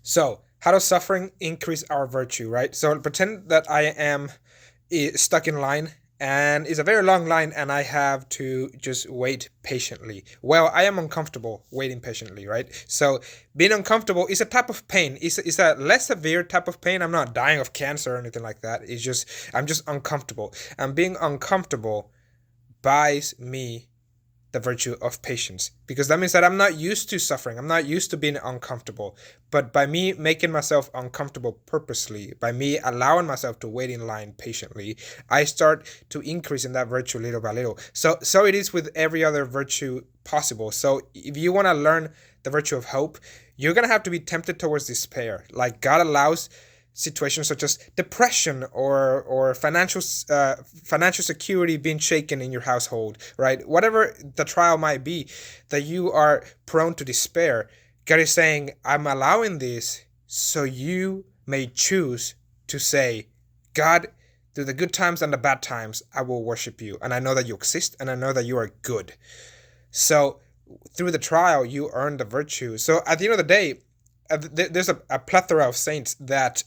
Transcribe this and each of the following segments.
So, how does suffering increase our virtue, right? So, pretend that I am stuck in line and it's a very long line and I have to just wait patiently. Well, I am uncomfortable waiting patiently, right? So, being uncomfortable is a type of pain. It's a less severe type of pain. I'm not dying of cancer or anything like that. It's just, I'm just uncomfortable. And being uncomfortable buys me the virtue of patience, because that means that I'm not used to suffering. I'm not used to being uncomfortable. But by me making myself uncomfortable purposely, by me allowing myself to wait in line patiently, I start to increase in that virtue little by little. So it is with every other virtue possible. So if you want to learn the virtue of hope, you're going to have to be tempted towards despair. Like, God allows situations such as depression or financial security being shaken in your household, right? Whatever the trial might be, that you are prone to despair. God is saying, I'm allowing this so you may choose to say, God, through the good times and the bad times, I will worship you. And I know that you exist and I know that you are good. So through the trial, you earn the virtue. So at the end of the day, there's a plethora of saints that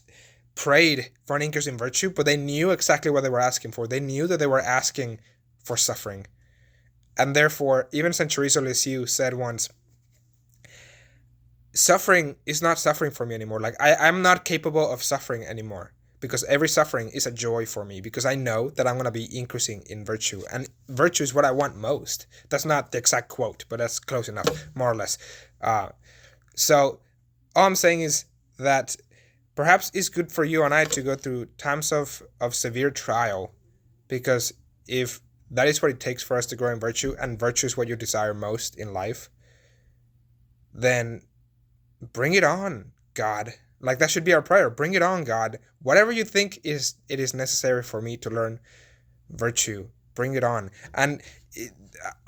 prayed for an increase in virtue, but they knew exactly what they were asking for. They knew that they were asking for suffering. And therefore, even Saint Teresa of Lisieux said once, suffering is not suffering for me anymore. Like, I'm not capable of suffering anymore, because every suffering is a joy for me, because I know that I'm going to be increasing in virtue. And virtue is what I want most. That's not the exact quote, but that's close enough, more or less. So all I'm saying is that perhaps it's good for you and I to go through times of severe trial, because if that is what it takes for us to grow in virtue, and virtue is what you desire most in life, then bring it on, God. Like, that should be our prayer. Bring it on, God. Whatever you think it is necessary for me to learn virtue, bring it on. And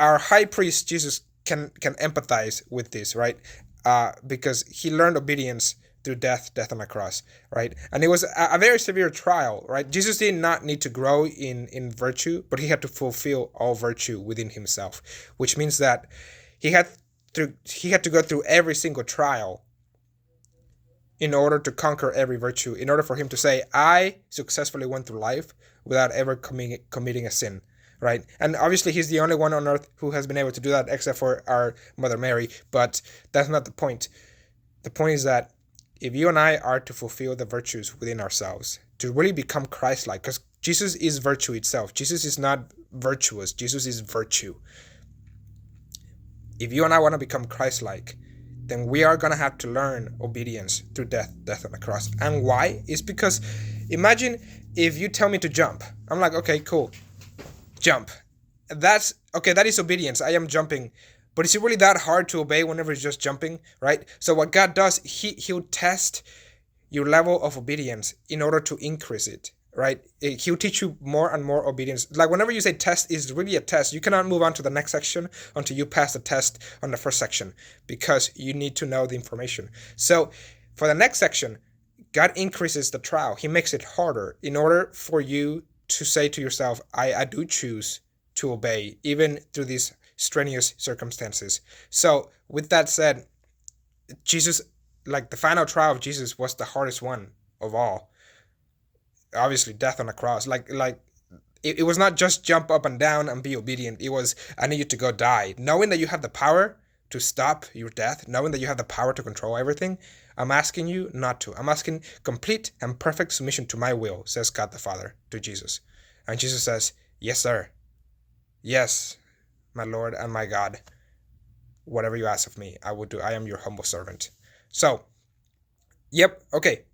our high priest Jesus can empathize with this, right? Because he learned obedience through death on a cross, right? And it was a very severe trial, right? Jesus did not need to grow in virtue, but he had to fulfill all virtue within himself, which means that he had to go through every single trial in order to conquer every virtue, in order for him to say, I successfully went through life without ever committing a sin, right? And obviously he's the only one on earth who has been able to do that, except for our Mother Mary, but that's not the point. The point is that if you and I are to fulfill the virtues within ourselves, to really become Christ-like, because Jesus is virtue itself. Jesus is not virtuous. Jesus is virtue. If you and I want to become Christ-like, then we are going to have to learn obedience through death on the cross. And why? It's because, imagine if you tell me to jump. I'm like, okay, cool. Jump. That's, okay, that is obedience. I am jumping. But is it really that hard to obey whenever it's just jumping, right? So what God does, he'll test your level of obedience in order to increase it, right? He'll teach you more and more obedience. Like, whenever you say test, is really a test. You cannot move on to the next section until you pass the test on the first section, because you need to know the information. So for the next section, God increases the trial. He makes it harder in order for you to say to yourself, I do choose to obey, even through these strenuous circumstances. So with that said, Jesus, like, the final trial of Jesus was the hardest one of all. Obviously, death on the cross. It was not just jump up and down and be obedient. It was, I need you to go die. Knowing that you have the power to stop your death, knowing that you have the power to control everything, I'm asking you not to. I'm asking complete and perfect submission to my will, says God the Father to Jesus. And Jesus says, yes, sir. Yes, my Lord and my God. Whatever you ask of me, I will do. I am your humble servant. So, yep, okay.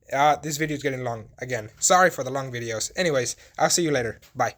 This video is getting long again. Sorry for the long videos. Anyways, I'll see you later. Bye.